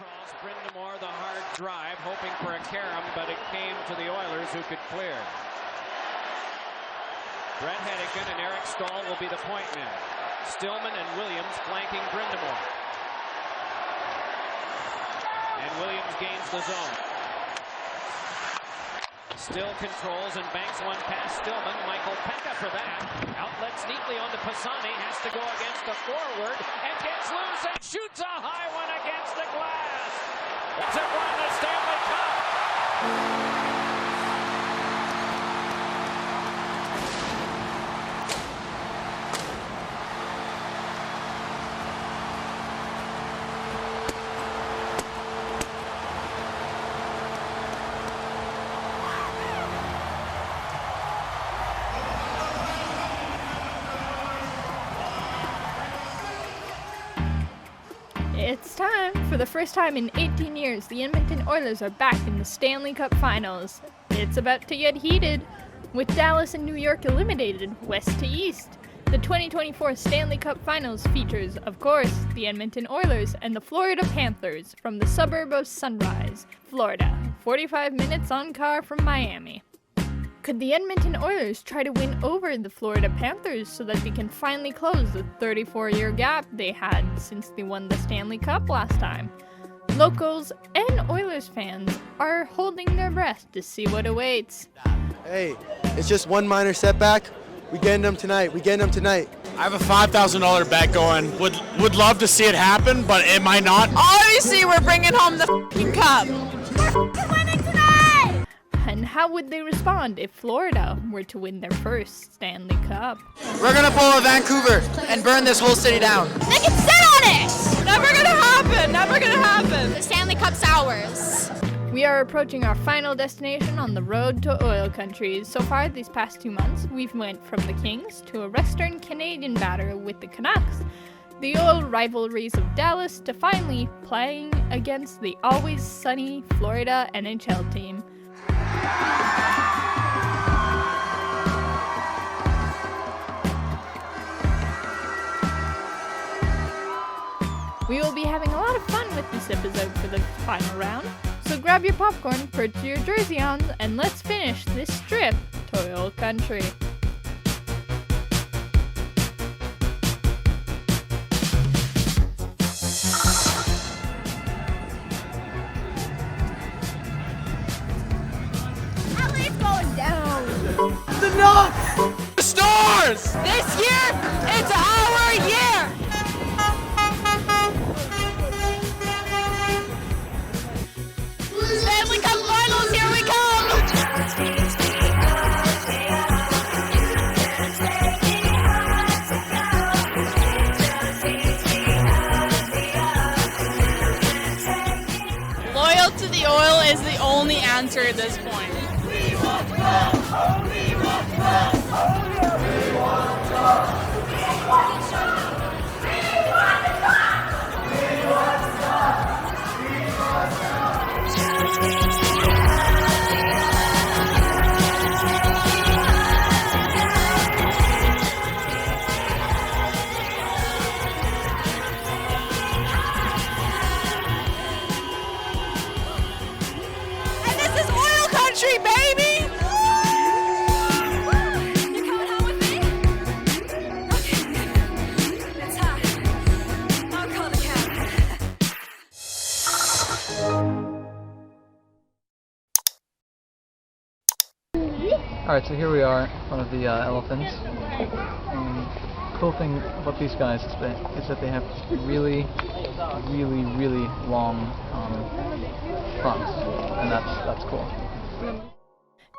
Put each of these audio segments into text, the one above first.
Across Brindamore, the hard drive, hoping for a carom, but it came to the Oilers who could clear. Brett Hedigan and Eric Stahl will be the point men. Stillman and Williams flanking Brindamore. And Williams gains the zone. Still controls and banks one past Stillman. Michael Pekka for that. Outlets neatly onto Pisani. Has to go against the forward and gets loose and shoots a high one against the glass. Does it won the Stanley Cup? It's time. For the first time in 18 years, the Edmonton Oilers are back in the Stanley Cup Finals. It's about to get heated, with Dallas and New York eliminated west to east. The 2024 Stanley Cup Finals features, of course, the Edmonton Oilers and the Florida Panthers from the suburb of Sunrise, Florida, 45 minutes on car from Miami. Could the Edmonton Oilers try to win over the Florida Panthers so that they can finally close the 34-year gap they had since they won the Stanley Cup last time? Locals and Oilers fans are holding their breath to see what awaits. Hey, it's just one minor setback. We getting them tonight. I have a $5,000 bet going. Would love to see it happen, but it might not. Obviously, we're bringing home the f***ing cup. We're winning tonight! And how would they respond if Florida were to win their first Stanley Cup? We're gonna pull a Vancouver and burn this whole city down. They can sit on it! Never gonna happen! Never gonna happen! The Stanley Cup's ours. We are approaching our final destination on the road to oil country. So far, these past 2 months, we've went from the Kings to a Western Canadian battle with the Canucks, the old rivalries of Dallas, to finally playing against the always sunny Florida NHL team. We will be having a lot of fun with this episode for the final round, so grab your popcorn, put your jersey on, and let's finish this trip to oil country. LA's going down. The Stars! This year, it's our year. Stanley Cup Finals, here we come. Loyal to the oil is the only answer at this point. And this is oil country, baby! You coming home with me? Okay. It's hot. I'll call the cab. Alright, so here we are in front of the elephants. Cool thing about these guys is that they have really long fronts, and that's cool.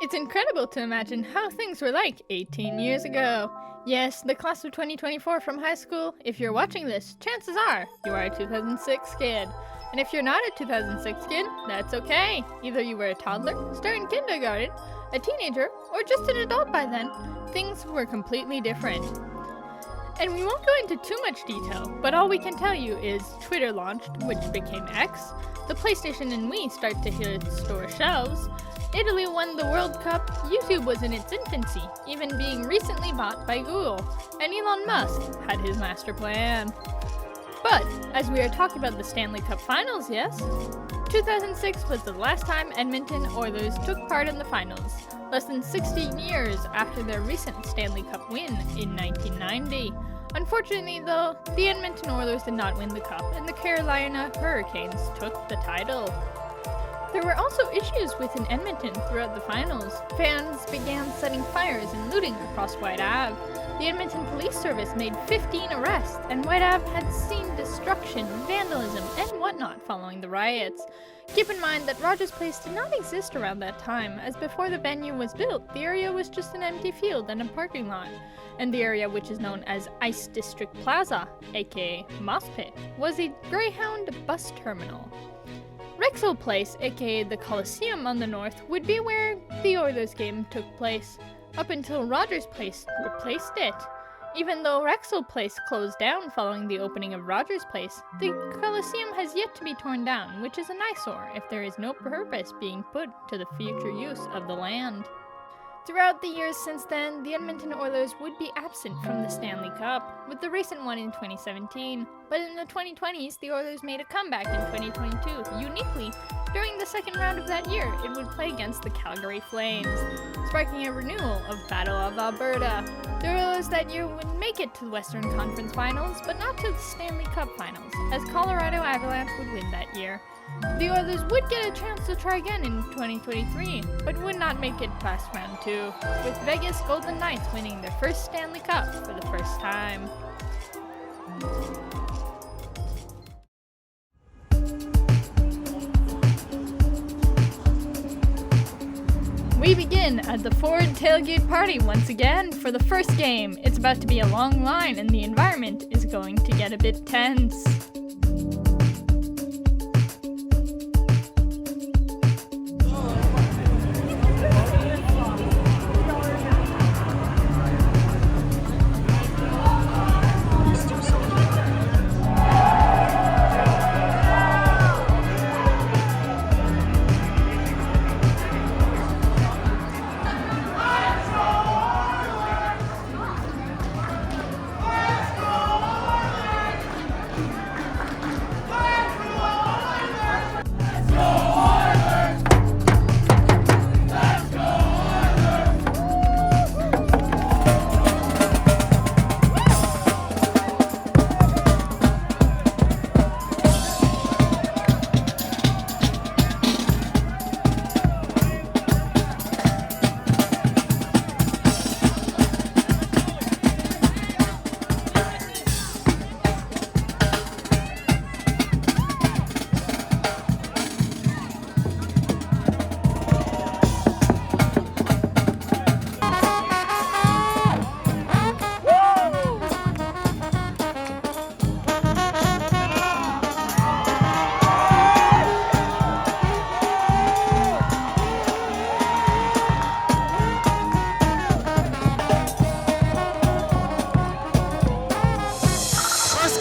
It's incredible to imagine how things were like 18 years ago. Yes, the class of 2024 from high school, if you're watching this, chances are you are a 2006 kid. And if you're not a 2006 kid, that's okay. Either you were a toddler, starting kindergarten, a teenager, or just an adult by then. Things were completely different. And we won't go into too much detail, but all we can tell you is Twitter launched, which became X, the PlayStation and Wii start to hit store shelves, Italy won the World Cup, YouTube was in its infancy, even being recently bought by Google, and Elon Musk had his master plan. But, as we are talking about the Stanley Cup Finals, yes? 2006 was the last time Edmonton Oilers took part in the finals, less than 16 years after their recent Stanley Cup win in 1990. Unfortunately, though, the Edmonton Oilers did not win the cup, and the Carolina Hurricanes took the title. There were also issues within Edmonton throughout the finals. Fans began setting fires and looting across White Ave. The Edmonton Police Service made 15 arrests, and White Ave had seen destruction, vandalism, and whatnot following the riots. Keep in mind that Rogers Place did not exist around that time, as before the venue was built, the area was just an empty field and a parking lot. And the area, which is known as Ice District Plaza, aka Moss Pit, was a Greyhound bus terminal. Rexall Place, aka the Coliseum on the north, would be where the Oilers game took place, up until Rogers Place replaced it. Even though Rexall Place closed down following the opening of Rogers Place, the Coliseum has yet to be torn down, which is an eyesore if there is no purpose being put to the future use of the land. Throughout the years since then, the Edmonton Oilers would be absent from the Stanley Cup, with the recent one in 2017. But in the 2020s, the Oilers made a comeback in 2022. Uniquely, during the second round of that year, it would play against the Calgary Flames, sparking a renewal of Battle of Alberta. The Oilers that year would make it to the Western Conference Finals, but not to the Stanley Cup Finals, as Colorado Avalanche would win that year. The Oilers would get a chance to try again in 2023, but would not make it past round 2, with Vegas Golden Knights winning their first Stanley Cup for the first time. We begin at the Ford tailgate party once again for the first game. It's about to be a long line and the environment is going to get a bit tense.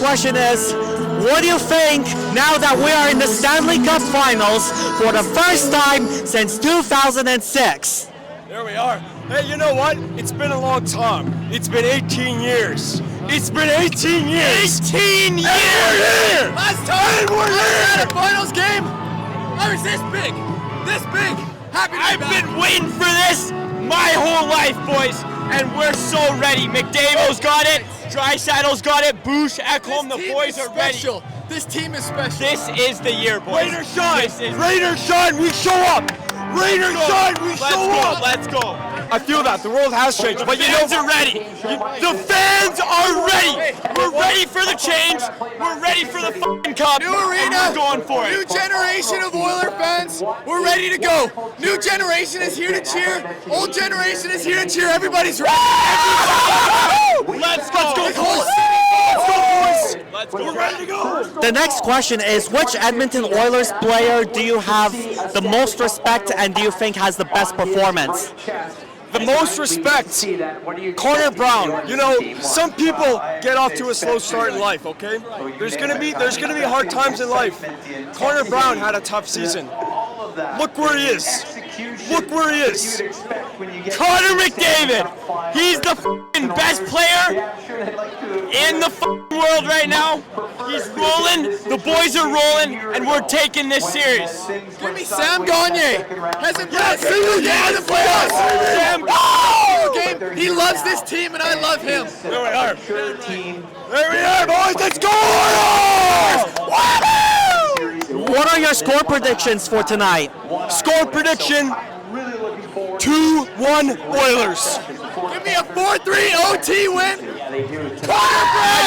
Question is, what do you think now that we are in the Stanley Cup Finals for the first time since 2006? There we are. Hey, you know what? It's been a long time. It's been 18 years. It's been 18 years. 18 years! And we're here! Last time we're here! at a finals game, I was this big. This big. Happy to be I've back. been waiting for this my whole life, boys, and we're so ready. McDavid's got it. Drysaddle's got it. Boosh, Ekholm, the boys are ready. This team is special. This is the year, boys. Raiders shine. Raiders shine. We show up. Raiders shine. We show up. Let's go. I feel that. The world has changed. But you know, fans are ready. The fans are ready. We're ready for the change. We're ready for the fucking cup. New arena. And we're going for it. New generation of Oiler fans. We're ready to go. New generation is here to cheer. Old generation is here to cheer. Everybody's ready. Let's go. Let's go, boys. Let's go. We're ready to go. The next question is, which Edmonton Oilers player do you have the most respect and do you think has the best performance? The most respect, Connor Brown. You know, some people get off to a slow start in life, okay? There's gonna be hard times in life. Connor Brown had a tough season. Look where he is. Look where he is. Connor McDavid. He's the f***ing best player in the f***ing world right now. He's rolling. The boys are rolling, and we're taking this series. Give me Sam Gagner. Hasn't played a single game in the playoffs. Sam, Game. He loves this team, and I love him. there we are. There we are, boys. Let's go, Oilers! What are your score predictions for tonight? Score prediction: 2-1 Oilers. Give me a 4-3 OT win. I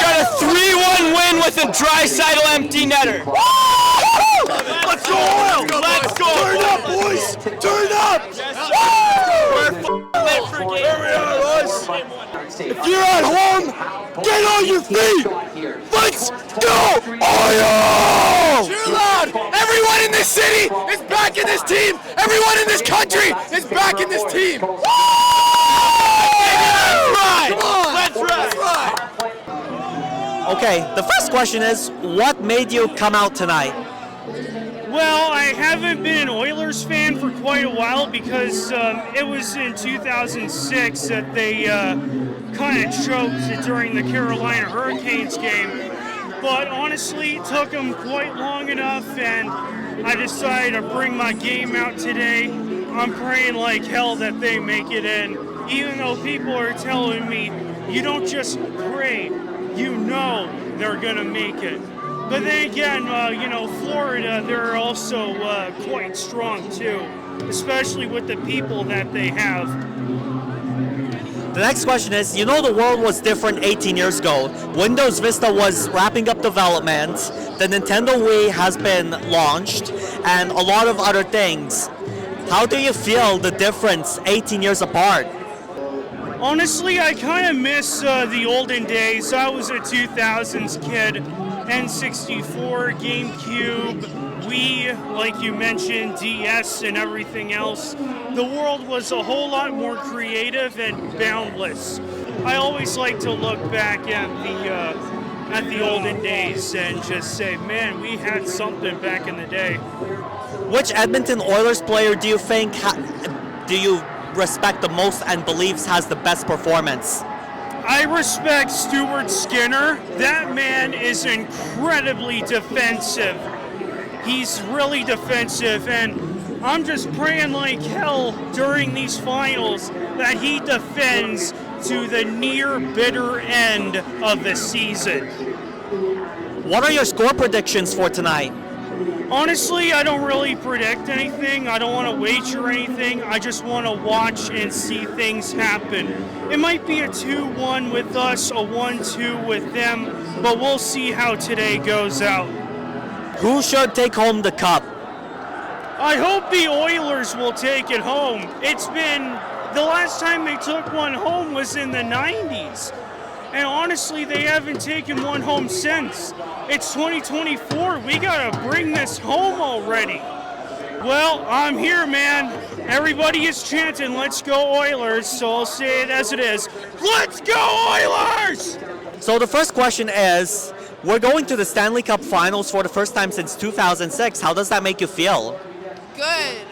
got a 3-1 win with a Draisaitl empty netter. Let's go, Oilers! Let's go. Turn up, boys! Turn up! We're lit for game. Here we are, boys. If you're at home, get on your feet. Let's go, Oilers! Too loud! Everyone in this city is back in this team. Everyone in this country is back in this team. Come on! Let's ride! Okay, the first question is, what made you come out tonight? Well, I haven't been an Oilers fan for quite a while because it was in 2006 that they kind of choked during the Carolina Hurricanes game. But honestly, it took them quite long enough, and I decided to bring my game out today. I'm praying like hell that they make it in, even though people are telling me, you don't just pray, you know they're going to make it. But then again, Florida, they're also quite strong too, especially with the people that they have. The next question is, you know the world was different 18 years ago. Windows Vista was wrapping up development, the Nintendo Wii has been launched, and a lot of other things. How do you feel the difference 18 years apart? Honestly, I kind of miss the olden days. I was a 2000s kid. N64, GameCube, Wii, like you mentioned, DS and everything else. The world was a whole lot more creative and boundless. I always like to look back at the olden days and just say, man, we had something back in the day. Which Edmonton Oilers player do you think do you respect the most and believes has the best performance? I respect Stuart Skinner. That man is incredibly defensive. He's really defensive, and I'm just praying like hell during these finals that he defends to the near bitter end of the season. What are your score predictions for tonight? Honestly, I don't really predict anything. I don't want to wager anything. I just want to watch and see things happen. It might be a 2-1 with us, a 1-2 with them, but we'll see how today goes out. Who should take home the cup? I hope the Oilers will take it home. It's been, the last time they took one home was in the 90s. And honestly, they haven't taken one home since. It's 2024. We gotta bring this home already. Well, I'm here, man. Everybody is chanting, let's go Oilers, so I'll say it as it is. Let's go Oilers! So the first question is, we're going to the Stanley Cup Finals for the first time since 2006. How does that make you feel? Good.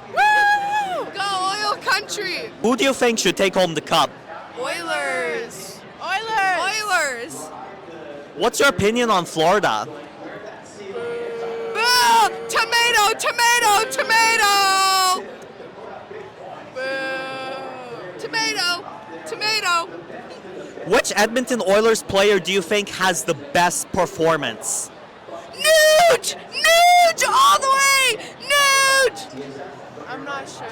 Woo! Go Oil Country! Who do you think should take home the cup? Oilers! Oilers! What's your opinion on Florida? Boo! Tomato! Tomato! Tomato! Boo! Tomato! Tomato! Which Edmonton Oilers player do you think has the best performance? Nuge! Nuge! All the way! Nuge! I'm not sure.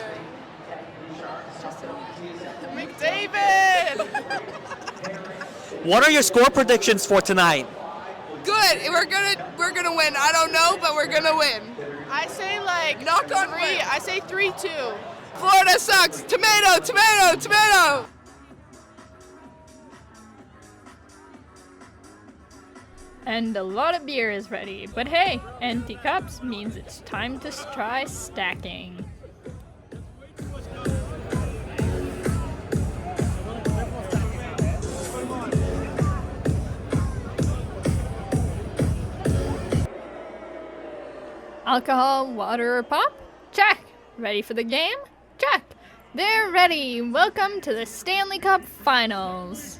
McDavid! What are your score predictions for tonight? Good. We're gonna win. I don't know, but we're gonna win. I say like knock on 3. I say 3-2. Florida sucks. Tomato, tomato, tomato. And a lot of beer is ready. But hey, empty cups means it's time to try stacking. Alcohol, water, or pop? Check! Ready for the game? Check. They're ready. Welcome to the Stanley Cup Finals.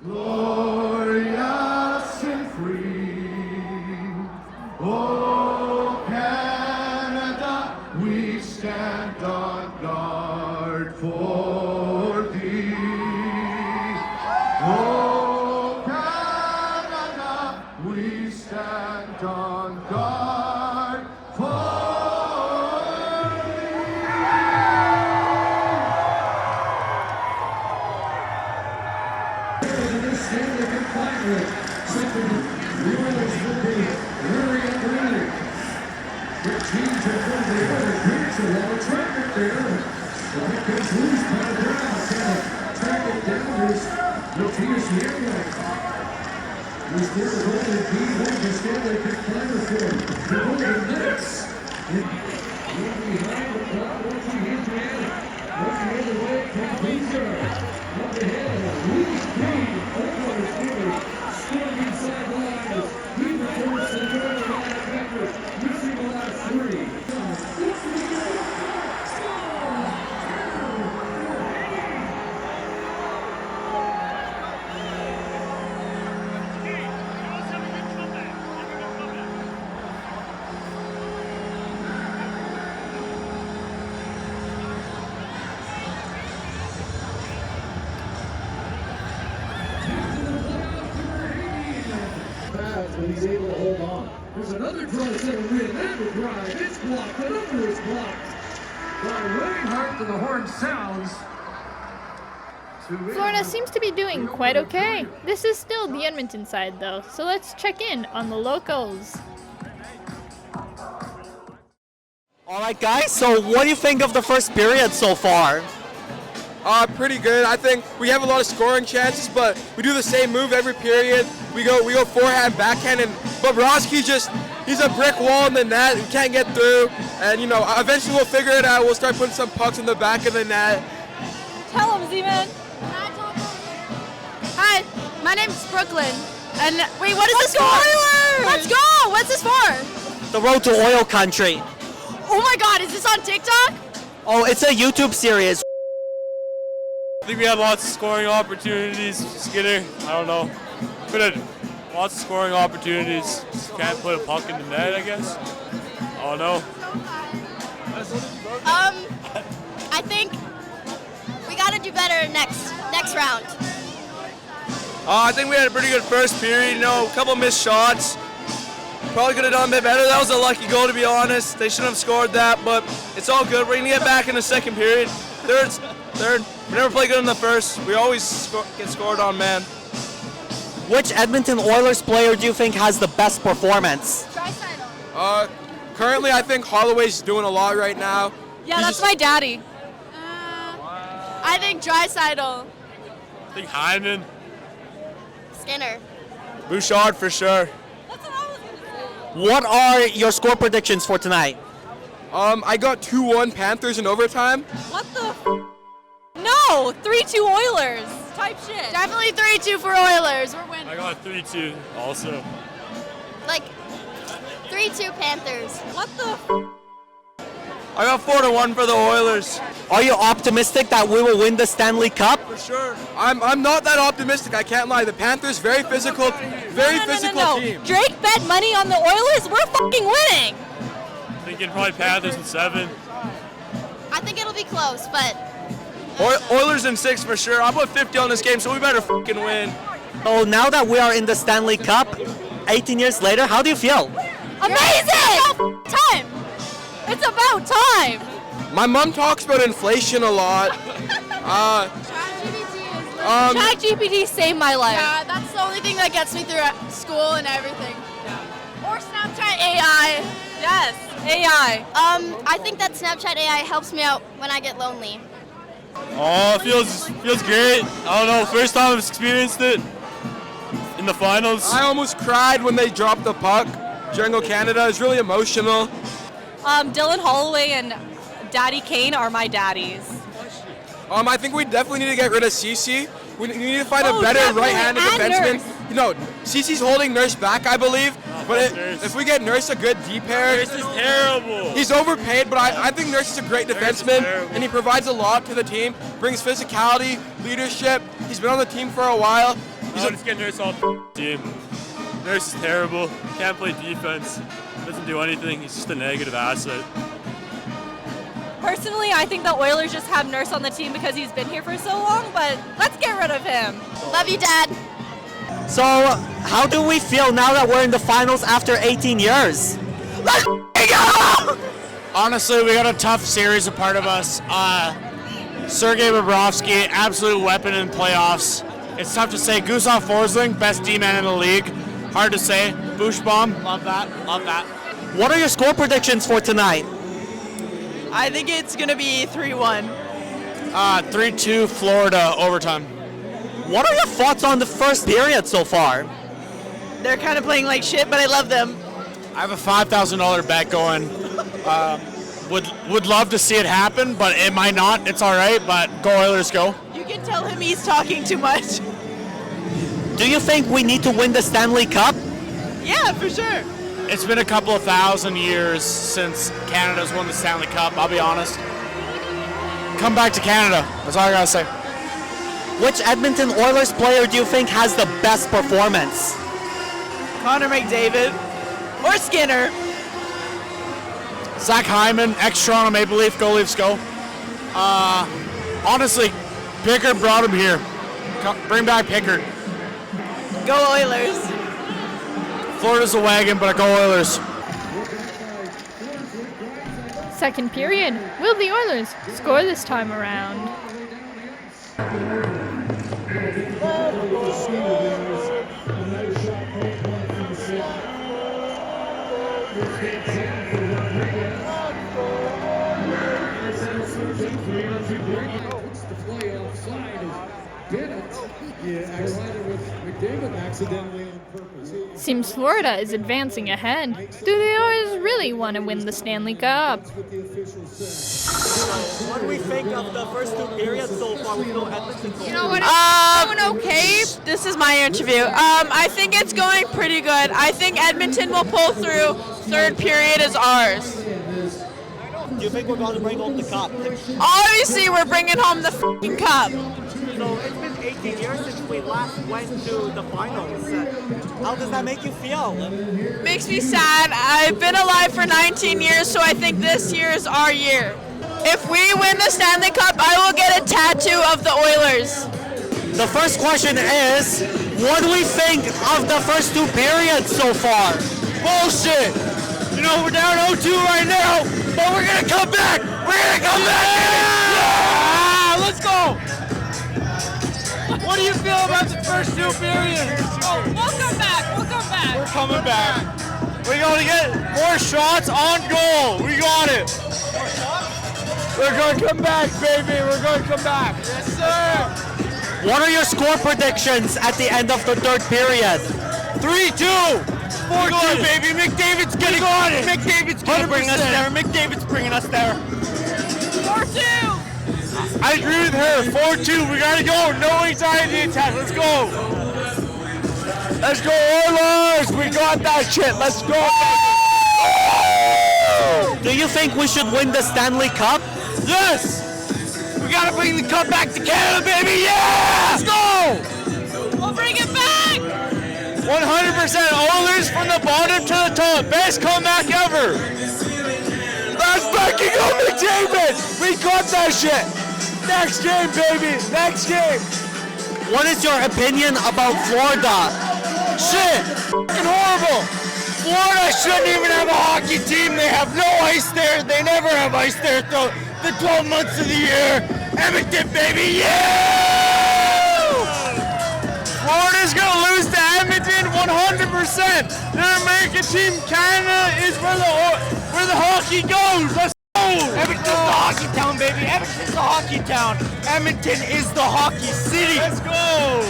Glorious and free, oh Canada, we stand on guard for thee. Oh Canada, we stand on guard for but he's able to hold on. There's another try center win. That will drive. It's blocked. Another is blocked. By Reinhardt to the horn sounds. Florida seems to be doing quite okay. This is still the Edmonton side though, so let's check in on the locals. Alright guys, so what do you think of the first period so far? Pretty good. I think we have a lot of scoring chances, but we do the same move every period. We go forehand, backhand, and Bobrovsky he's a brick wall in the net. We can't get through, and eventually we'll figure it out. We'll start putting some pucks in the back of the net. Tell him, Z-Man. Hi, my name's Brooklyn. And wait, what is this for? Oilers! Let's go! What's this for? The Road to Oil Country. Oh my god, is this on TikTok? Oh, it's a YouTube series. I think we had lots of scoring opportunities. Skinner, I don't know. Could have lots of scoring opportunities. Just can't put a puck in the net, I guess. I don't know. I think we gotta do better next round. I think we had a pretty good first period. A couple missed shots. Probably could have done a bit better. That was a lucky goal, to be honest. They shouldn't have scored that, but it's all good. We're gonna get back in the second period. Third. We never play good in the first. We always get scored on, man. Which Edmonton Oilers player do you think has the best performance? Currently, I think Holloway's doing a lot right now. Yeah, that's my daddy. I think Draisaitl. I think Hyman. Skinner. Bouchard for sure. What are your score predictions for tonight? I got 2-1 Panthers in overtime. What the No! 3-2 Oilers! Type shit. Definitely 3-2 for Oilers. We're winning. I got 3-2 also. Like, 3-2 Panthers. What the I got 4-1 for the Oilers. Are you optimistic that we will win the Stanley Cup? For sure. I'm not that optimistic, I can't lie. The Panthers, very physical team. Drake bet money on the Oilers. We're fucking winning. Thinking probably Panthers in 7. I think it'll be close, but Oilers in 6 for sure. I'll put 50 on this game, so we better fucking win. So now that we are in the Stanley Cup, 18 years later, how do you feel? Amazing! Time! It's about time! My mom talks about inflation a lot. ChatGPT saved my life. Yeah, that's the only thing that gets me through school and everything. Or Snapchat AI. Yes, AI. I think that Snapchat AI helps me out when I get lonely. Oh, it feels great. I don't know, first time I've experienced it in the finals. I almost cried when they dropped the puck during Canada. It's really emotional. Dylan Holloway and Daddy Kane are my daddies. I think we definitely need to get rid of Cece. We need to find a better definitely, right-handed and defenseman. Nurse. You know, Cece's holding Nurse back, I believe. But if we get Nurse a good D pair, Nurse is terrible. He's overpaid, but I think Nurse is a great defenseman, and he provides a lot to the team. Brings physicality, leadership. He's been on the team for a while. I'll just get Nurse off the team. Nurse is terrible. Can't play defense. Doesn't do anything. He's just a negative asset. Personally, I think the Oilers just have Nurse on the team because he's been here for so long, but let's get rid of him. Love you, Dad. So, how do we feel now that we're in the finals after 18 years? Let's go! Honestly, we got a tough series a part of us. Sergei Bobrovsky, absolute weapon in playoffs. It's tough to say. Gustav Forsling, best D-man in the league. Hard to say. Bushbaum, love that, love that. What are your score predictions for tonight? I think it's going to be 3-1. 3-2 Florida overtime. What are your thoughts on the first period so far? They're kind of playing like shit, but I love them. I have a $5,000 bet going. Would love to see it happen, but it might not. It's all right, but go Oilers, go. You can tell him he's talking too much. Do you think we need to win the Stanley Cup? Yeah, for sure. It's been a couple of thousand years since Canada's won the Stanley Cup, I'll be honest. Come back to Canada. That's all I gotta say. Which Edmonton Oilers player do you think has the best performance? Connor McDavid. Or Skinner. Zach Hyman, ex-Toronto Maple Leaf, go Leafs, go. Honestly, Pickard brought him here. Bring back Pickard. Go Oilers. Florida's a wagon, but I go Oilers. Second period. Will the Oilers score this time around? It's the play offside is Bennett. Yeah, collided with McDavid accidentally on purpose. Seems Florida is advancing ahead. Do the Oilers really want to win the Stanley Cup? What do we think of the first two periods so far? We know Edmonton. You know what? It's going okay. This is my interview. I think it's going pretty good. I think Edmonton will pull through. Third period is ours. Do you think we're going to bring home the cup? Obviously, we're bringing home the f***ing cup. So it's been 18 years since we last went to the finals. How does that make you feel? Makes me sad. I've been alive for 19 years, so I think this year is our year. If we win the Stanley Cup, I will get a tattoo of the Oilers. The first question is, what do we think of the first two periods so far? Bullshit! You know, we're down 0-2 right now, but we're gonna come back! We're gonna come back! Yeah! Let's go! What do you feel about the first two periods? Oh, we'll come back. We'll come back. We're coming back. We're gonna get more shots on goal. We got it. We're gonna come back, baby. We're gonna come back. Yes, sir. What are your score predictions at the end of the third period? 3-2. 4-2, baby. McDavid's gonna go it. McDavid's gonna bring us there. McDavid's bringing us there. 4-2. I agree with her. 4-2. We gotta go. No anxiety attack. Let's go. Let's go, Oilers. We got that shit. Let's go. Do you think we should win the Stanley Cup? Yes. We gotta bring the cup back to Canada, baby. Yeah. Let's go. We'll bring it back. 100% Oilers from the bottom to the top. Best comeback ever. Let's fucking go, McDavid. We got that shit. Next game, baby. Next game. What is your opinion about Florida? Shit. Fucking horrible. Florida shouldn't even have a hockey team. They have no ice there. They never have ice there throughout the 12 months of the year. Edmonton, baby, yeah! Florida's gonna lose to Edmonton 100%. Their American team, Canada, is where the hockey goes. Let's go! Edmonton's the hockey town, baby. Edmonton's the hockey town. Edmonton is the hockey city. Let's go!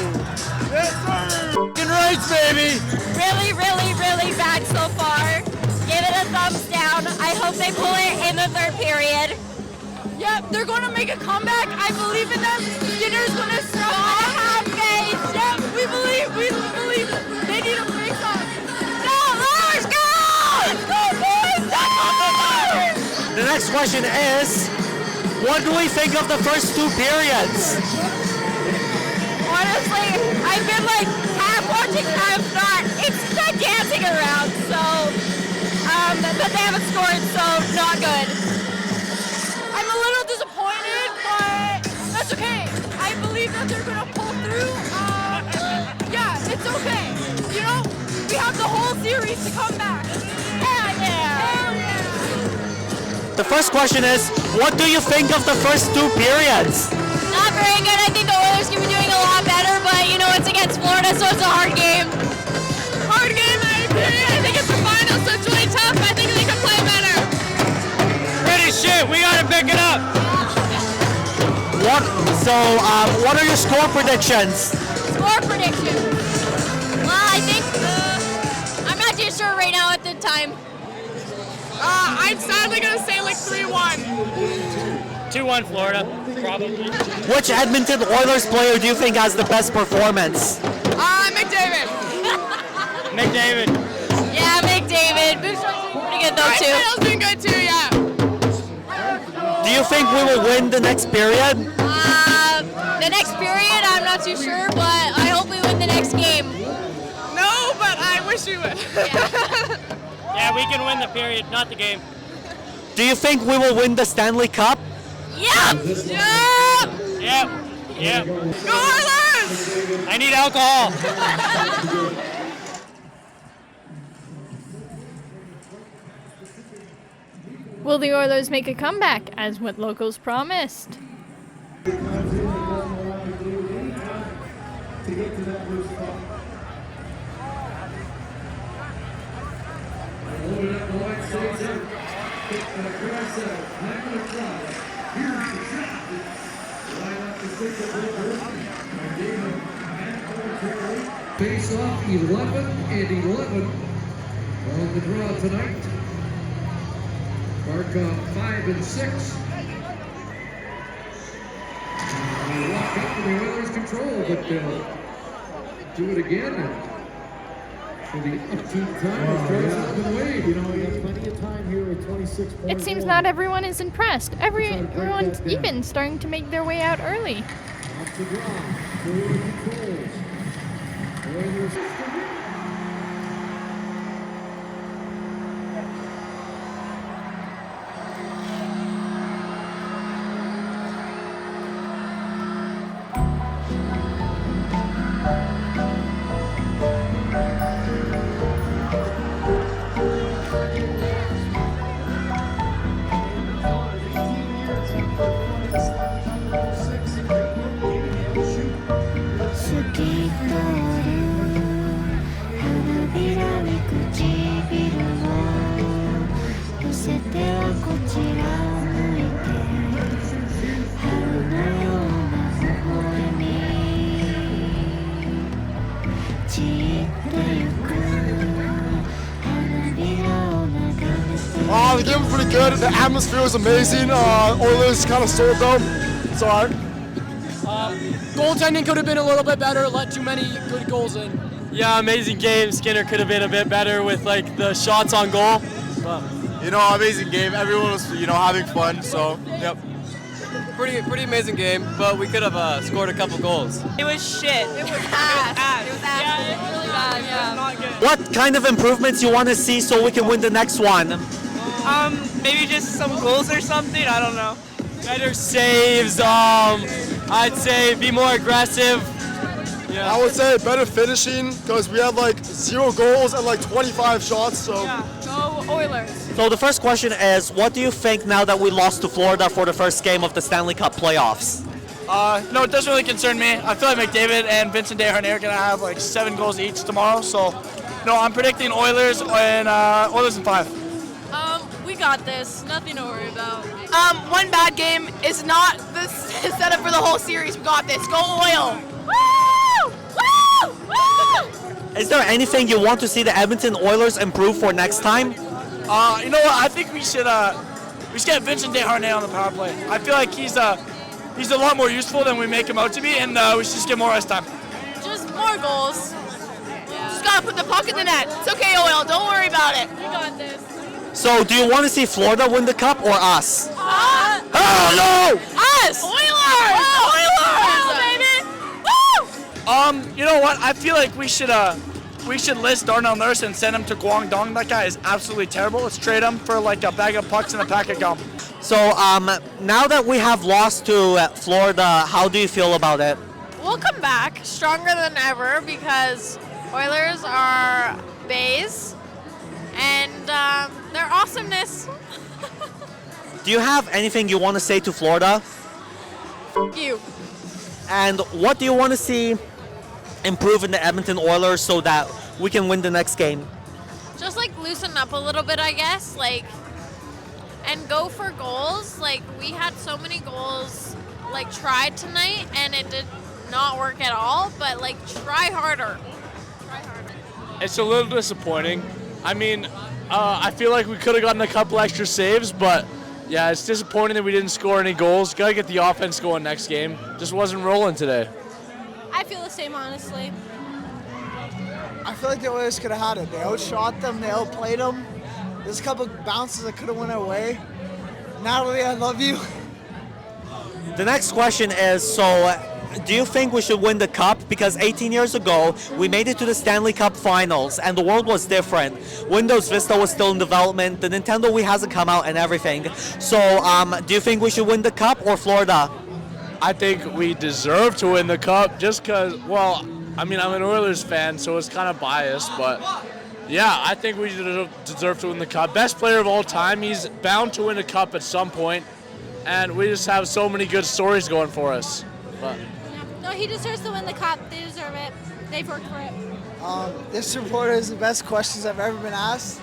Yes, sir! Fucking rights, baby! Really, really, really bad so far. Give it a thumbs down. I hope they pull it in the third period. Yep, they're going to make a comeback. I believe in them. Skinner's going to throw. I have faith. Yep, we believe. They need a face off. Go, Lars, go! Let's go, boys! The next question is, what do we think of the first two periods? Honestly, I've been like half watching, half not. It's not dancing around, so, but they haven't scored, so not good. I'm a little disappointed, but that's okay. I believe that they're gonna pull through. Yeah, it's okay. You know, we have the whole series to come back. Hell yeah! The first question is, what do you think of the first two periods? Not very good. I think the Oilers can be doing a lot better, but you know it's against Florida, so it's a hard game. Hard game, I agree. I think it's the finals, so it's really tough. I think they can play better. Pretty shit. We gotta pick it up. What are your score predictions? Score prediction. Well, I think I'm not too sure right now at the time. I'm sadly gonna say like 3-1. 2-1 Florida, probably. Which Edmonton Oilers player do you think has the best performance? McDavid. McDavid. Yeah, McDavid. Bouchard's doing pretty good though too. Ryan doing good too, yeah. Do you think we will win the next period? The next period, I'm not too sure, but I hope we win the next game. No, but I wish we would. Yeah, we can win the period, not the game. Do you think we will win the Stanley Cup? Yep! Yep. Go Oilers! I need alcohol. Will the Oilers make a comeback, as what locals promised? Face off 11 and 11 on the draw tonight. Markov 5 and 6. Walk up to the Oilers' control, but they'll do it again. For the upkeep time, Travis Wade. You know, he has plenty of time here at 26 points. It seems not everyone is impressed. Everyone's even starting to make their way out early. Off the draw, Oilers controls. Oilers. The game was pretty good. The atmosphere was amazing. Oilers kind of sold them. It's all right. Goaltending could have been a little bit better. Let too many good goals in. Yeah, amazing game. Skinner could have been a bit better with like the shots on goal. But, Amazing game. Everyone was, having fun. So, yep. Pretty amazing game, but we could have scored a couple goals. It was shit. It was ass. It was really bad, yeah. Not good. What kind of improvements you want to see so we can win the next one? Maybe just some goals or something. I don't know. better saves. I'd say be more aggressive. I would say better finishing because we had like 0 goals and like 25 shots. So. Go Oilers. So the first question is, what do you think now that we lost to Florida for the first game of the Stanley Cup playoffs? No, it doesn't really concern me. I feel like McDavid and Vincent Desharnais are going to have like 7 goals each tomorrow. So, no, I'm predicting Oilers and Oilers in 5. We got this. Nothing to worry about. One bad game is not the setup for the whole series. We got this. Go Oil! Woo! Woo! Woo! Is there anything you want to see the Edmonton Oilers improve for next time? You know what? I think we should get Vincent Desharnais on the power play. I feel like he's a lot more useful than we make him out to be, and we should just get more ice time. Just more goals. Just gotta put the puck in the net. It's okay, Oil. Don't worry about it. We got this. So do you want to see Florida win the cup or us? Us! Oh no! Us! Oilers! Oilers! Baby! Woo! You know what? I feel like we should list Darnell Nurse and send him to Guangdong. That guy is absolutely terrible. Let's trade him for like a bag of pucks and a pack of gum. So now that we have lost to Florida, how do you feel about it? We'll come back stronger than ever because Oilers are bays and their awesomeness. Do you have anything you want to say to Florida? F you. And what do you want to see improve in the Edmonton Oilers so that we can win the next game? Just like loosen up a little bit, I guess, like, and go for goals. Like, we had so many goals like tried tonight and it did not work at all, but like try harder. It's a little disappointing. I mean, I feel like we could have gotten a couple extra saves, but yeah, it's disappointing that we didn't score any goals. Gotta get the offense going next game. Just wasn't rolling today. I feel the same, honestly. I feel like the Oilers could have had it. They outshot them. They outplayed them. There's a couple bounces that could have went our way. Natalie, I love you. The next question is, so do you think we should win the cup? Because 18 years ago, we made it to the Stanley Cup finals, and the world was different. Windows Vista was still in development. The Nintendo Wii hasn't come out and everything. So do you think we should win the cup or Florida? I think we deserve to win the cup just because, well, I mean, I'm an Oilers fan, so it's kind of biased, but yeah, I think we deserve to win the cup. Best player of all time, he's bound to win a cup at some point, and we just have so many good stories going for us. But No, he deserves to win the cup. They deserve it. They've worked for it. This reporter is the best questions I've ever been asked.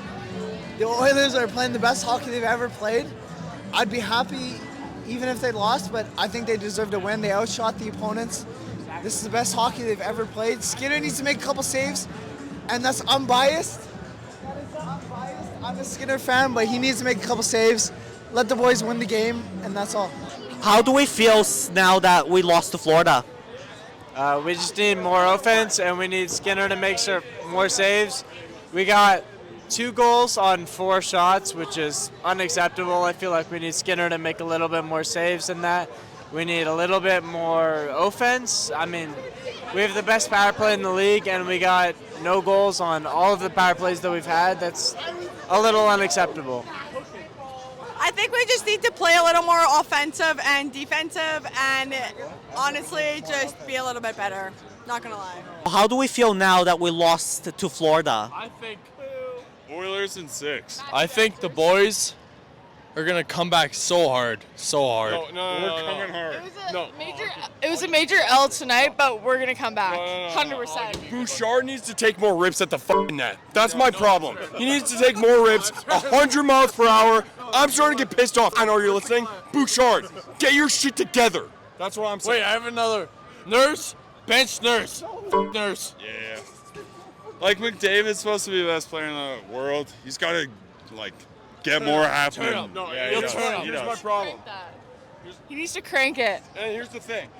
The Oilers are playing the best hockey they've ever played. I'd be happy even if they lost, but I think they deserve to win. They outshot the opponents. This is the best hockey they've ever played. Skinner needs to make a couple saves, and that's unbiased. That is unbiased. I'm a Skinner fan, but he needs to make a couple saves. Let the boys win the game, and that's all. How do we feel now that we lost to Florida? We just need more offense, and we need Skinner to make more saves. We got 2 goals on 4 shots, which is unacceptable. I feel like we need Skinner to make a little bit more saves than that. We need a little bit more offense. I mean, we have the best power play in the league, and we got no goals on all of the power plays that we've had. That's a little unacceptable. I think we just need to play a little more offensive and defensive and honestly just be a little bit better. Not gonna lie. How do we feel now that we lost to Florida? I think Oilers in 6. I think the boys are gonna come back so hard. We're coming hard. It was a major L tonight, but we're gonna come back. 100%. Bouchard needs to take more rips at the fucking net. That's my problem. He needs to take more rips, 100 miles per hour. I'm starting to get pissed off. I know you're listening. Bouchard, get your shit together. That's what I'm saying. Wait, I have another. Nurse, bench Nurse. Nurse. Yeah. Like McDavid's supposed to be the best player in the world. He's got to, like, get more happening. Turn up. No, yeah, he'll turn up. Here's my problem. He needs to crank it. And here's the thing.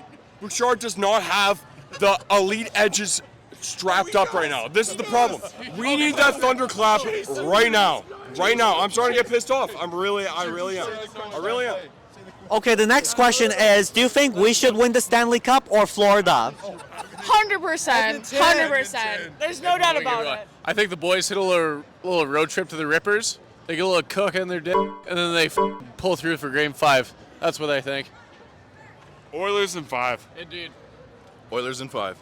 Bouchard does not have the elite edges strapped up right now. This is the problem. We need that thunderclap right now. Right now. I'm starting to get pissed off. I really am. Okay, the next question is, do you think we should win the Stanley Cup or Florida? 100%. 100%. There's no doubt about it. I think the boys hit a little road trip to the Rippers. They get a little cook in their dick, and then they pull through for Game 5. That's what I think. Oilers in 5. Indeed. Oilers in 5.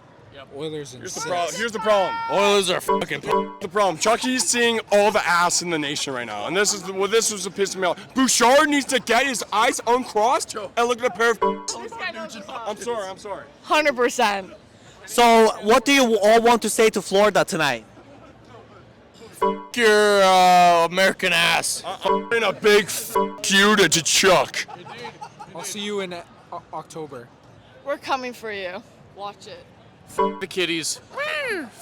Oilers and Here's the 6. problem. Here's the problem. Oilers are fucking. The problem. Chucky's seeing all the ass in the nation right now, and this was the pissing me off. Bouchard needs to get his eyes uncrossed and look at a pair of. I'm sorry. 100%. So, what do you all want to say to Florida tonight? Your American ass. In a big you to Chuck. I'll see you in October. We're coming for you. Watch it. The kitties.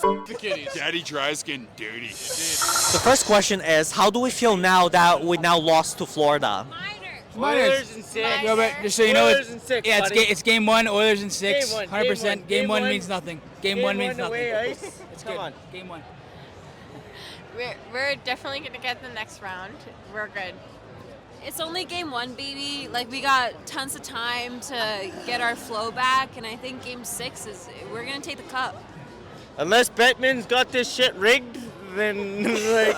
The kitties. Daddy Dry's getting dirty. The first question is, how do we feel now that we now lost to Florida? Oilers in 6. No, but just so you know, Oilers in 6, yeah, buddy. it's game 1. Oilers in 6. Game 100%. Game one means nothing. Game 1 means nothing. away, Ice. It's Come good. on. Game 1. We're definitely gonna get the next round. We're good. It's only game 1, baby. Like, we got tons of time to get our flow back, and I think game 6 is we're gonna take the cup. Unless Bettman's got this shit rigged, then like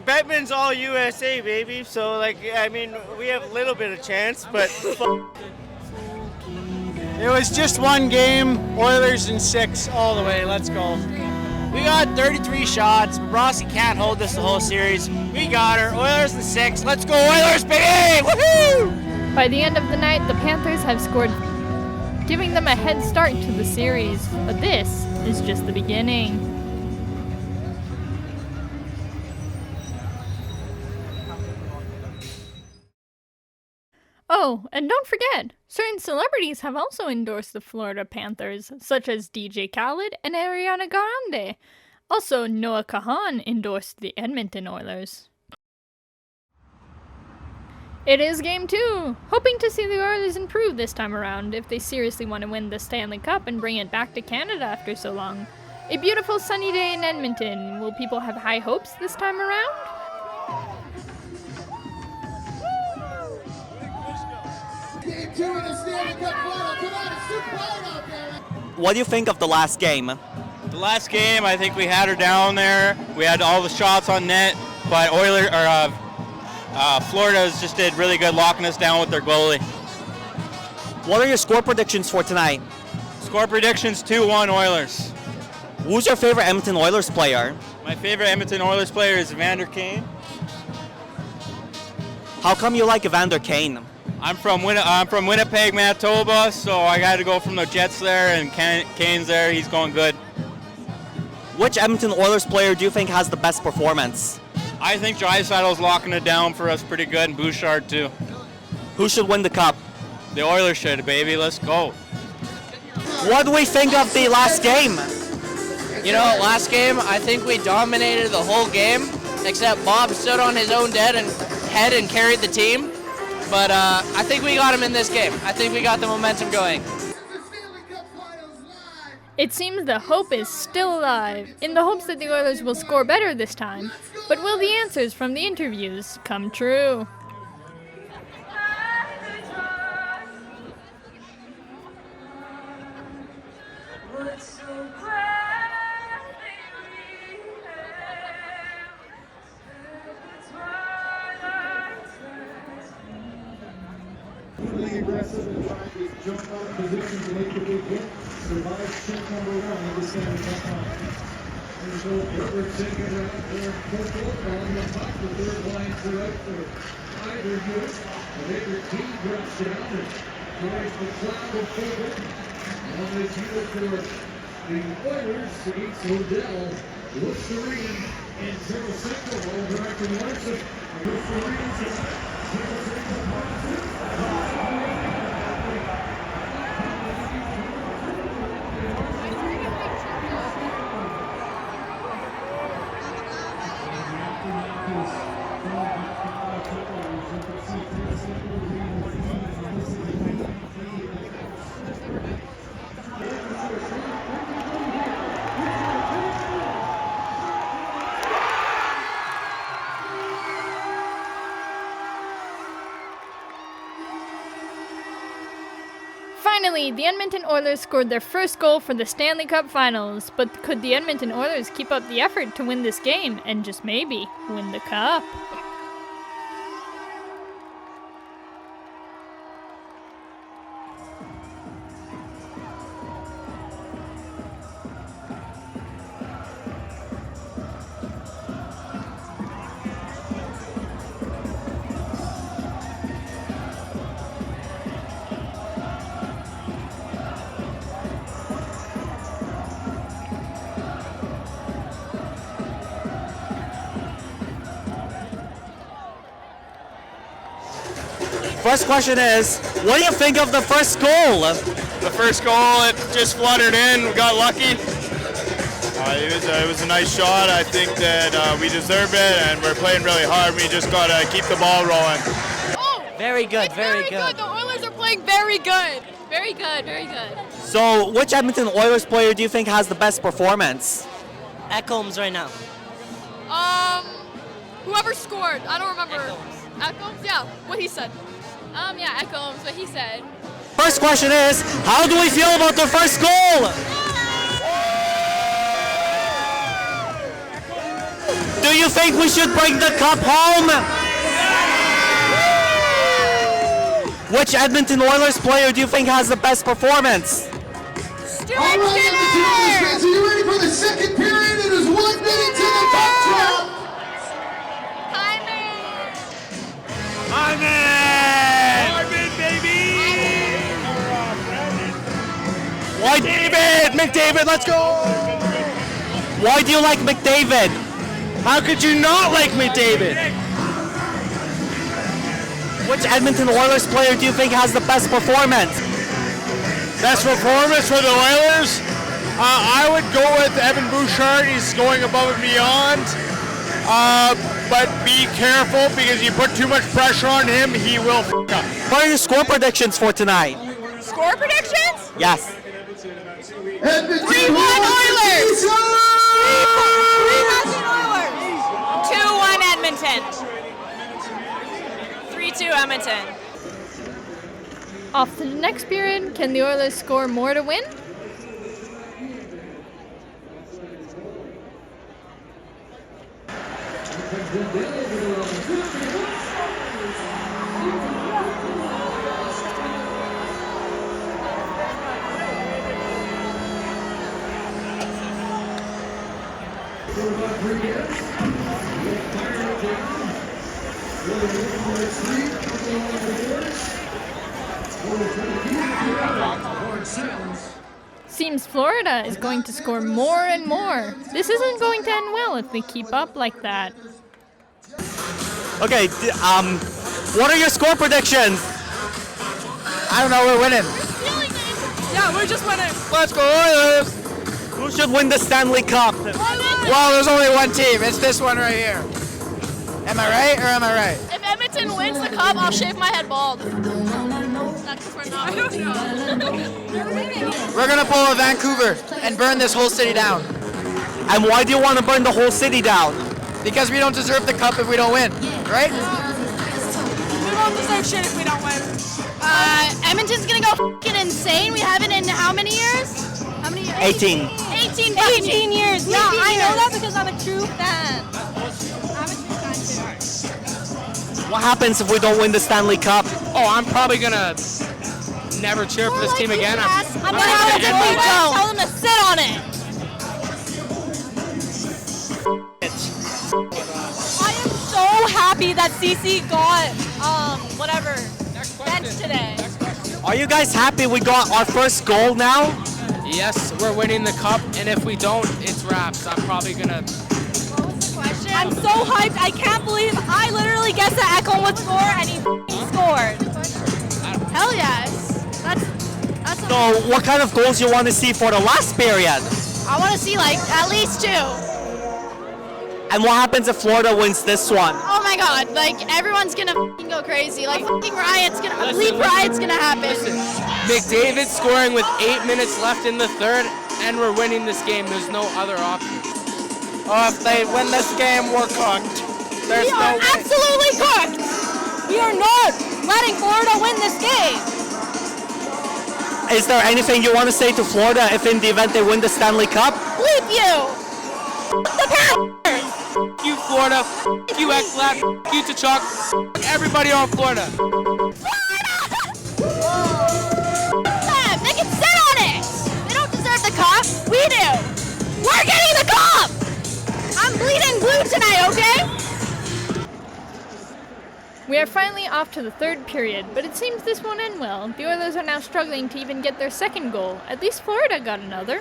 Bettman's all USA, baby. So like, I mean, we have a little bit of chance, but. It was just one game. Oilers in 6 all the way. Let's go. We got 33 shots. Rossi can't hold this the whole series. We got her. Oilers in 6. Let's go Oilers, baby! Woohoo! By the end of the night, the Panthers have scored, giving them a head start to the series. But this is just the beginning. Oh, and don't forget, certain celebrities have also endorsed the Florida Panthers, such as DJ Khaled and Ariana Grande. Also, Noah Kahan endorsed the Edmonton Oilers. It is Game 2! Hoping to see the Oilers improve this time around if they seriously want to win the Stanley Cup and bring it back to Canada after so long. A beautiful sunny day in Edmonton. Will people have high hopes this time around? Game 2 in the Stanley Cup final. Tonight it's super light out there. What do you think of the last game? The last game, I think we had her down there. We had all the shots on net, but Florida just did really good locking us down with their goalie. What are your score predictions for tonight? Score predictions 2-1 Oilers. Who's your favorite Edmonton Oilers player? My favorite Edmonton Oilers player is Evander Kane. How come you like Evander Kane? I'm from Winnipeg, Manitoba, so I got to go from the Jets there, and Kane's there. He's going good. Which Edmonton Oilers player do you think has the best performance? I think Draisaitl's locking it down for us pretty good, and Bouchard too. Who should win the cup? The Oilers should, baby. Let's go. What do we think of the last game? You know, last game, I think we dominated the whole game, except Bob stood on his own head and carried the team. But I think we got him in this game. I think we got the momentum going. It seems the hope is still alive, in the hopes that the Oilers will score better this time. But will the answers from the interviews come true? Really aggressive and trying to jump out of position to make the big hit. Survives check number 1 in the Stanley Cup final. And so Edward second round for Purple on the top, the third line throughout for either unit. And Edward T drops down and tries the cloud of Purple. On this unit for the Oilers against Odell, Listerine, and Tarasenko. All directed Larson. Listerine, Tarasenko, Finally, the Edmonton Oilers scored their first goal for the Stanley Cup Finals, but could the Edmonton Oilers keep up the effort to win this game and just maybe win the cup? First question is, what do you think of the first goal? The first goal, it just fluttered in. We got lucky. It was a nice shot. I think that we deserve it, and we're playing really hard. We just got to keep the ball rolling. Very good, very good. The Oilers are playing very good. Very good, very good. So, which Edmonton Oilers player do you think has the best performance? Ekholm's right now. Whoever scored, I don't remember. Ekholm's? Yeah, what he said. Yeah, Ekholm's what he said. First question is, how do we feel about the first goal? Do you think we should bring the cup home? Which Edmonton Oilers player do you think has the best performance? All right, Edmonton Oilers fans, are you ready for the second period? It is 1 minute to the puck drop. Hyman, baby! Why McDavid, let's go! Why do you like McDavid? How could you not like McDavid? Which Edmonton Oilers player do you think has the best performance? Best performance for the Oilers? I would go with Evan Bouchard. He's going above and beyond. But be careful because you put too much pressure on him, he will f*** up. What are your score predictions for tonight? Score predictions? Yes. 3-1 Oilers! 3-0 Oilers! 2-1 Edmonton. 3-2 Edmonton. Off to the next period. Can the Oilers score more to win? Seems Florida is going to score more and more. This isn't going to end well if they keep up like that. Okay, what are your score predictions? I don't know, we're winning. Yeah, we're just winning. Let's go Oilers! Who should win the Stanley Cup? Well, there's only one team. It's this one right here. Am I right or am I right? If Edmonton wins the cup, I'll shave my head bald. That's we're not. I don't know. We're gonna pull a Vancouver and burn this whole city down. And why do you want to burn the whole city down? Because we don't deserve the cup if we don't win, right? We won't deserve shit if we don't win. Edmonton's gonna go f***ing insane. We haven't in how many years? How many years? 18. 18 years. Yeah, I know that because I'm a true fan. What happens if we don't win the Stanley Cup? Oh, I'm probably gonna never cheer for this team again. I'm gonna have to tell them to sit on it. I am so happy that CC got whatever bench today. Are you guys happy we got our first goal now? Yes, we're winning the cup, and if we don't, it's wraps. I'm probably gonna. I'm so hyped. I can't believe I literally guessed that Ekholm would score and he scored. Hell yes. That's So what kind of goals you want to see for the last period? I want to see like at least 2. And what happens if Florida wins this one? Oh my god, like everyone's gonna go crazy. Like riot's gonna bleep riot's gonna happen. McDavid scoring with 8 minutes left in the third, and we're winning this game. There's no other option. Oh, if they win this game, we're cooked. There's We are absolutely cooked. We are not letting Florida win this game. Is there anything you want to say to Florida if in the event they win the Stanley Cup? Bleep you. The Panthers. You Florida, you Ekblad, you Tkachuk, everybody on Florida. Them. They can sit on it. They don't deserve the cup. We do. We're getting the cup. I'm bleeding blue tonight, okay? We are finally off to the third period, but it seems this won't end well. The Oilers are now struggling to even get their second goal. At least Florida got another.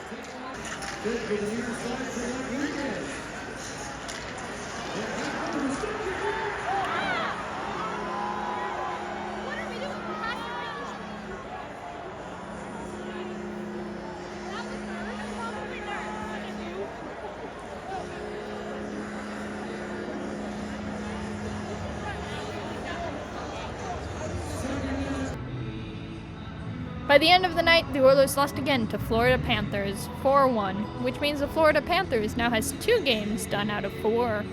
By the end of the night, the Oilers lost again to Florida Panthers 4-1, which means the Florida Panthers now has 2 games done out of 4.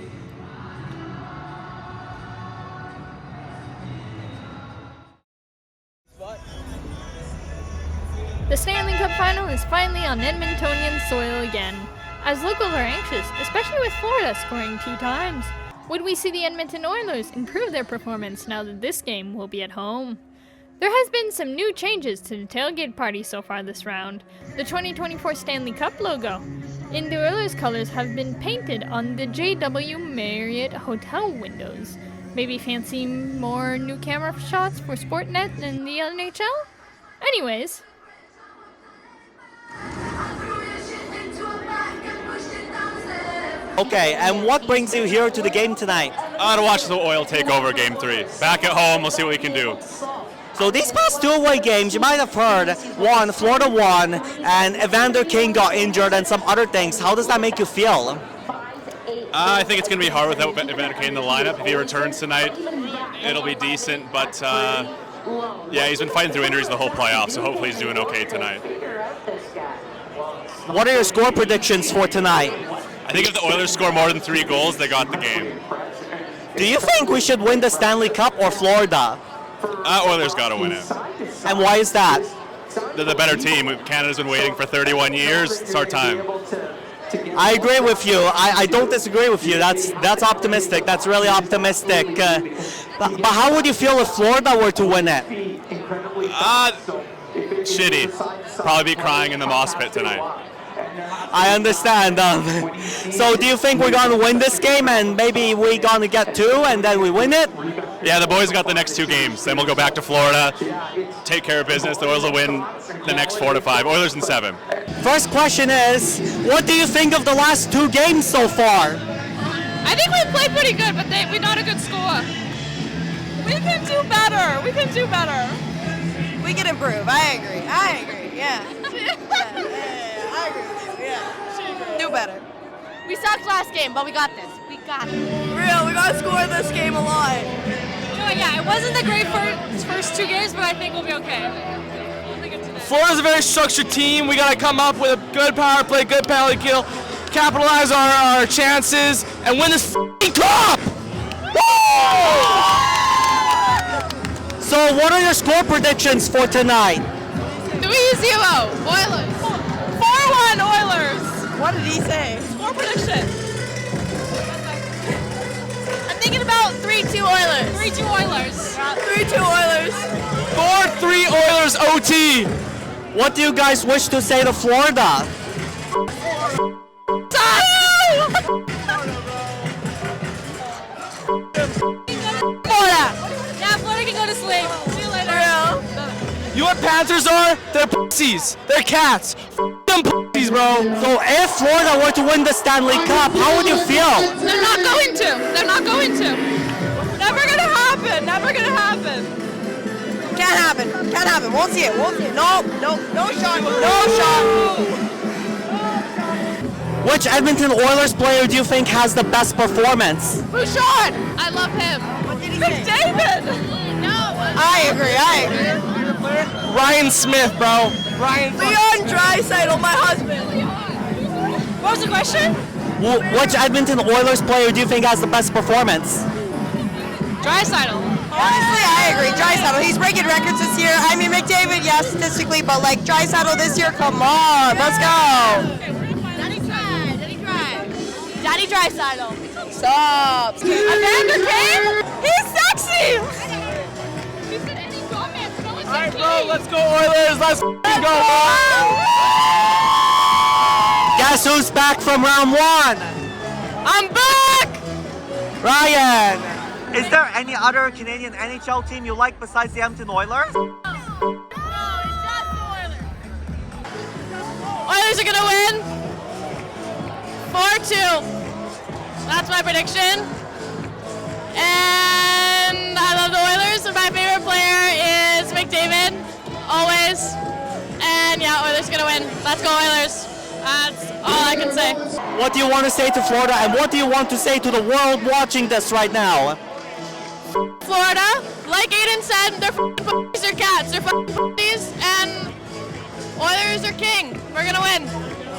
The Stanley Cup Final is finally on Edmontonian soil again, as locals are anxious, especially with Florida scoring 2 times. Would we see the Edmonton Oilers improve their performance now that this game will be at home? There has been some new changes to the tailgate party so far this round. The 2024 Stanley Cup logo in the Oilers colors have been painted on the JW Marriott hotel windows. Maybe fancy more new camera shots for Sportnet and the NHL? Anyways. Okay, and what brings you here to the game tonight? To watch the Oil take over Game 3. Back at home, we'll see what we can do. So these past 2 away games, you might have heard, Florida won, and Evander Kane got injured and some other things. How does that make you feel? I think it's going to be hard without Evander Kane in the lineup. If he returns tonight, it'll be decent, but yeah, he's been fighting through injuries the whole playoff, so hopefully he's doing okay tonight. What are your score predictions for tonight? I think if the Oilers score more than 3 goals, they got the game. Do you think we should win the Stanley Cup or Florida? Oilers got to win it. And why is that? They're the better team. Canada's been waiting for 31 years. It's our time. I agree with you. I don't disagree with you. That's optimistic. That's really optimistic. But how would you feel if Florida were to win it? Shitty. Probably be crying in the mosh pit tonight. I understand. So do you think we're going to win this game and maybe we're going to get 2 and then we win it? Yeah, the boys got the next 2 games. Then we'll go back to Florida, take care of business. The Oilers will win the next 4 to 5. Oilers in 7. First question is, what do you think of the last 2 games so far? I think we played pretty good, but we're not a good score. We can do better. We can do better. We can improve. I agree. Yeah. I agree with you. Yeah. Do better. We sucked last game, but we got this. We got it. Real, we gotta score this game a lot. Yeah, it wasn't the great first 2 games, but I think we'll be okay. Florida's a very structured team. We got to come up with a good power play, good penalty kill, capitalize our chances, and win this f***ing cup! So what are your score predictions for tonight? 3-0, Oilers. 4-1, Oilers. What did he say? Score prediction. I'm thinking about 3-2 Oilers. 3-2 Oilers. 3-2 Oilers. 4-3 Oilers OT. What do you guys wish to say to Florida? Florida. Yeah, Florida can go to sleep. See you later. You know what Panthers are? They're pussies. They're cats. Them pussies, bro. So if Florida were to win the Stanley Cup, how would you feel? They're not going to. They're not going to. Never gonna happen. Never gonna happen. Can't happen. Can't happen. Won't see it. Won't see it. No shot. No shot. Which Edmonton Oilers player do you think has the best performance? Bouchard. I love him. What did he say? McDavid. No. I agree. Ryan Smith, bro. Leon Draisaitl, my husband. What was the question? Which Edmonton Oilers player do you think has the best performance? Draisaitl. Honestly, I agree. Draisaitl, he's breaking records this year. I mean, McDavid, yes, statistically, but like Draisaitl this year, come on, let's go. Daddy Draisaitl. Stop. Evander Kane? He's sexy. All right, bro, let's go Oilers. Let's go. Guess who's back from round 1? I'm back. Ryan, is there any other Canadian NHL team you like besides the Edmonton Oilers? Oilers are gonna win 4-2. That's my prediction. And I love the Oilers. And my favorite player is McDavid, always. And yeah, Oilers gonna win. Let's go Oilers. That's all I can say. What do you want to say to Florida, and what do you want to say to the world watching this right now? Florida. Like Aiden said, they're f***ing they're cats. They're f***ing puppies, and Oilers are king. We're gonna win.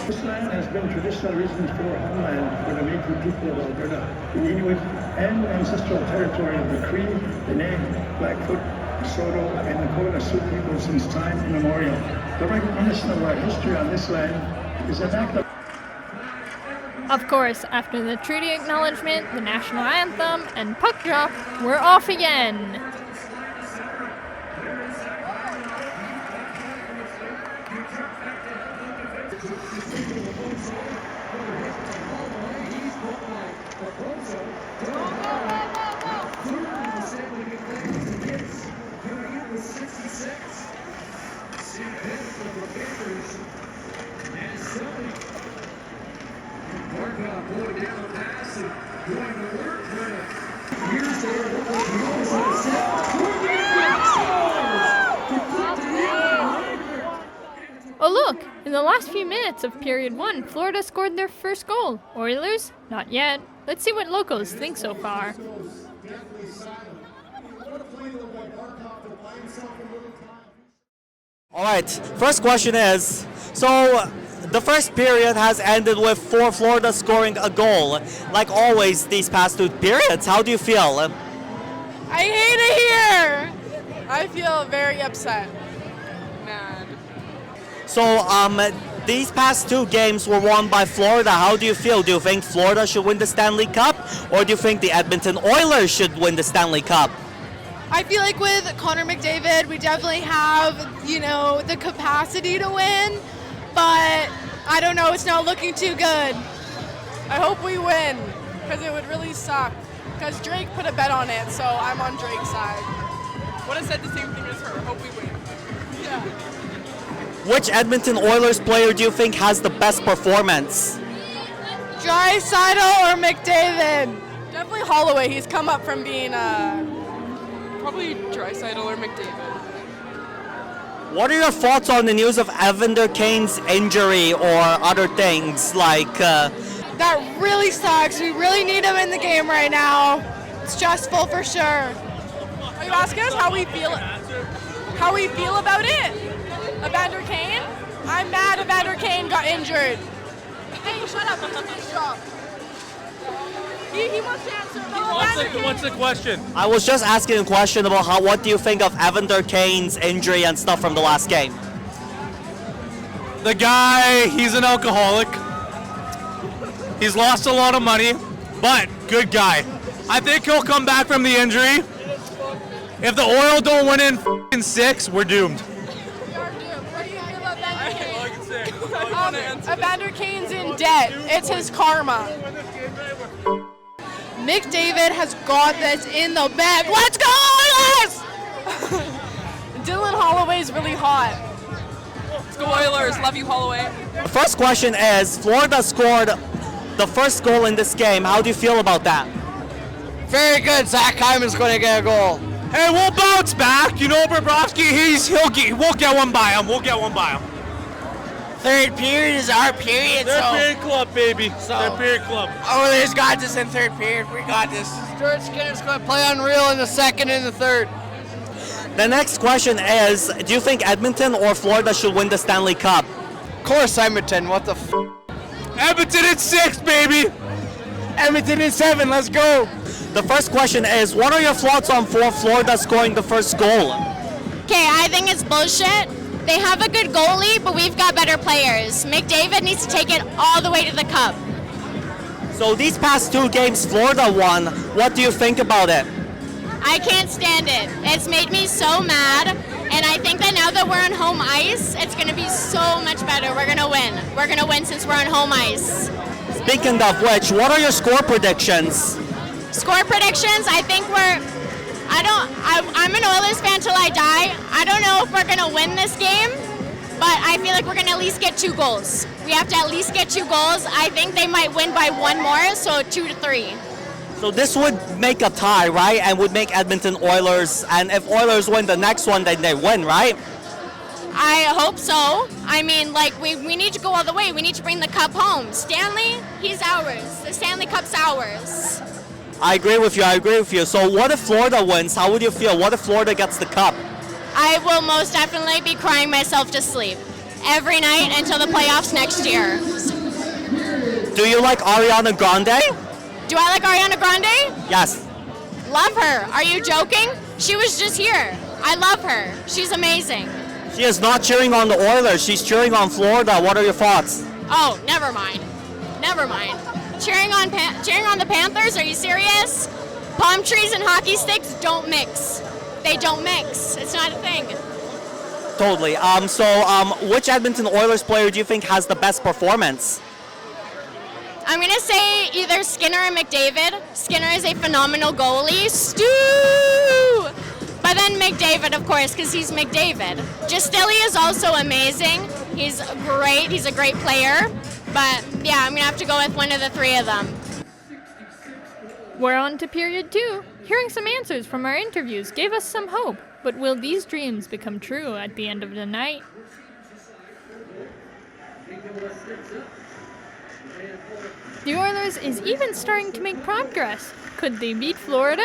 This land has been traditional reasons for homeland for the Métis people of Alberta, the Inuit, and ancestral territory of the Cree, the Nain, Blackfoot, Saulteaux, and the Nakota Sioux people since time immemorial. The recognition of our history on this land is an act of... Of course, after the treaty acknowledgement, the national anthem, and puck drop, we're off again. Oh look! In the last few minutes of period 1, Florida scored their first goal. Oilers? Not yet. Let's see what locals think so far. Alright, first question is, so the first period has ended with Florida scoring a goal. Like always these past 2 periods, how do you feel? I hate it here. I feel very upset. Mad. So, these past 2 games were won by Florida. How do you feel? Do you think Florida should win the Stanley Cup? Or do you think the Edmonton Oilers should win the Stanley Cup? I feel like with Connor McDavid, we definitely have, the capacity to win, but I don't know, it's not looking too good. I hope we win, because it would really suck, because Drake put a bet on it, so I'm on Drake's side. Would have said the same thing as her, hope we win. Yeah. Which Edmonton Oilers player do you think has the best performance? Draisaitl or McDavid? Definitely Holloway, he's come up from being probably Draisaitl or McDavid. What are your thoughts on the news of Evander Kane's injury or other things like... That really sucks. We really need him in the game right now. It's stressful for sure. Are you asking us how we feel about it? Evander Kane? I'm mad Evander Kane got injured. Hey, shut up. He wants to answer. What's the question? I was just asking a question about what do you think of Evander Kane's injury and stuff from the last game? The guy, he's an alcoholic. He's lost a lot of money, but good guy. I think he'll come back from the injury. If the Oil don't win in 6, we're doomed. Evander Kane's in debt. It's his karma. McDavid has got this in the bag. Let's go, Oilers! Dylan Holloway's really hot. Let's go, Oilers. Love you, Holloway. The first question is, Florida scored the first goal in this game. How do you feel about that? Very good. Zach Hyman's going to get a goal. Hey, we'll bounce back. Bobrovsky, we'll get one by him. Third period is our period. Third period club, baby. Third period club. Oilers got this in third period. We got this. George Skinner's going to play unreal in the second and the third. The next question is, do you think Edmonton or Florida should win the Stanley Cup? Of course, Edmonton. What the f***? Edmonton in 6, baby. Edmonton in 7. Let's go. The first question is, what are your thoughts on Florida scoring the first goal? Okay, I think it's bullshit. They have a good goalie, but we've got better players. McDavid needs to take it all the way to the cup. So these past 2 games Florida won. What do you think about it? I can't stand it. It's made me so mad, and I think that now that we're on home ice, it's going to be so much better. We're going to win. We're going to win since we're on home ice. Speaking of which, what are your score predictions? Score predictions, I think I'm an Oilers fan till I die. I don't know if we're going to win this game, but I feel like we're going to at least get 2 goals. We have to at least get 2 goals. I think they might win by 1 more, so 2-3. So this would make a tie, right? And would make Edmonton Oilers, and if Oilers win the next one, then they win, right? I hope so. I mean, we need to go all the way. We need to bring the cup home. Stanley, he's ours. The Stanley Cup's ours. I agree with you. So what if Florida wins? How would you feel? What if Florida gets the cup? I will most definitely be crying myself to sleep every night until the playoffs next year. Do you like Ariana Grande? Do I like Ariana Grande? Yes. Love her. Are you joking? She was just here. I love her. She's amazing. She is not cheering on the Oilers. She's cheering on Florida. What are your thoughts? Oh, never mind. Never mind. Cheering on the Panthers? Are you serious? Palm trees and hockey sticks don't mix. They don't mix. It's not a thing. Totally. Which Edmonton Oilers player do you think has the best performance? I'm going to say either Skinner or McDavid. Skinner is a phenomenal goalie. Stu! But then McDavid, of course, because he's McDavid. Justilli is also amazing. He's great. He's a great player. But, yeah, I'm going to have to go with one of the three of them. We're on to period 2. Hearing some answers from our interviews gave us some hope. But will these dreams become true at the end of the night? The Oilers is even starting to make progress. Could they beat Florida?